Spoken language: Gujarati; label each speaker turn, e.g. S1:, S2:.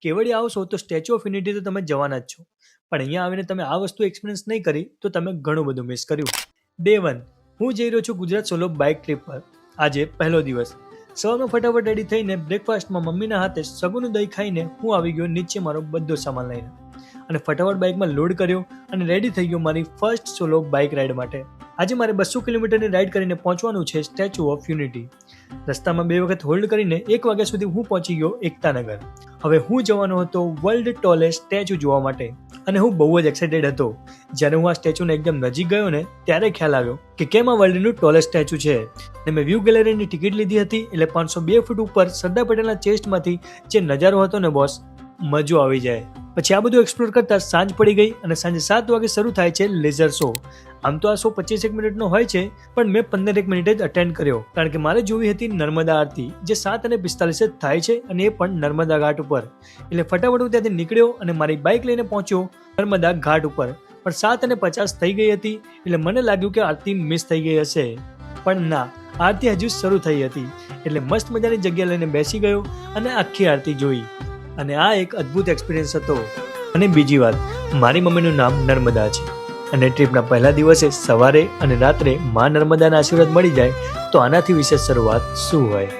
S1: કેવડિયા આવશો તો સ્ટેચ્યુ ઓફ યુનિટી તો તમે જવાના જ છો, પણ અહીંયા આવીને તમે આ વસ્તુ એક્સપિરિયન્સ નહીં કરી તો તમે ઘણું બધું મિસ કર્યું. ડે 1 હું જઈ રહ્યો છું ગુજરાત સોલો બાઇક ટ્રીપ પર. આજે પહેલો દિવસ. સવારમાં ફટાફટ રેડી થઈને બ્રેકફાસ્ટમાં મમ્મીના હાથે સગુનું દહીં ખાઈને હું આવી ગયો નીચે મારો બધો સામાન લઈને અને ફટાફટ બાઇકમાં લોડ કર્યો અને રેડી થઈ ગયો મારી ફર્સ્ટ સોલો બાઇક રાઇડ માટે. આજે મારે 200 કિલોમીટરની રાઇડ કરીને પહોંચવાનું છે સ્ટેચ્યુ ઓફ યુનિટી. રસ્તામાં 2 વખત હોલ્ડ કરીને 1 વાગ્યા સુધી હું પહોંચી ગયો એકતાનગર. હવે હું જવાનો હતો વર્લ્ડ ટોલેસ્ટ સ્ટેચ્યુ જોવા માટે અને હું બહુ જ એક્સાઇટેડ હતો. જ્યારે હું આ સ્ટેચ્યુને એકદમ નજીક ગયો ને ત્યારે ખ્યાલ આવ્યો કે કેમ આ વર્લ્ડનું ટોલેસ્ટ સ્ટેચ્યુ છે. અને મેં વ્યૂ ગેલેરીની ટિકિટ લીધી હતી એટલે 502 ફૂટ ઉપર સરદાર પટેલના ચેસ્ટમાંથી જે નજારો હતો ને બોસ, મજો આવી જાય. પછી આ બધું એક્સપ્લોર કરતા સાંજ પડી ગઈ અને સાંજે 7 વાગે શરૂ થાય છે લેઝર શો. આમ તો આ શો 25 મિનિટનો હોય છે, પણ મેં 15 મિનિટ જ અટેન્ડ કર્યો કારણ કે મારે જોવી હતી નર્મદા આરતી, જે 7:45 થાય છે અને એ પણ નર્મદા ઘાટ ઉપર. એટલે ફટાફટ હું ત્યાંથી નીકળ્યો અને મારી બાઇક લઈને પહોંચ્યો નર્મદા ઘાટ ઉપર. પણ 7:50 થઈ ગઈ હતી એટલે મને લાગ્યું કે આરતી મિસ થઈ ગઈ હશે, પણ ના, આરતી હજુ શરૂ થઈ હતી. એટલે મસ્ત મજાની જગ્યા લઈને બેસી ગયો અને આખી આરતી જોઈ અને આ એક અદ્ભુત એક્સપિરિયન્સ હતો. અને બીજી વાત, મારી મમ્મીનું નામ નર્મદા છે અને ટ્રીપના પહેલા દિવસે સવારે અને રાત્રે માં નર્મદાના આશીર્વાદ મળી જાય તો આનાથી વિશેષ શરૂઆત શું હોય.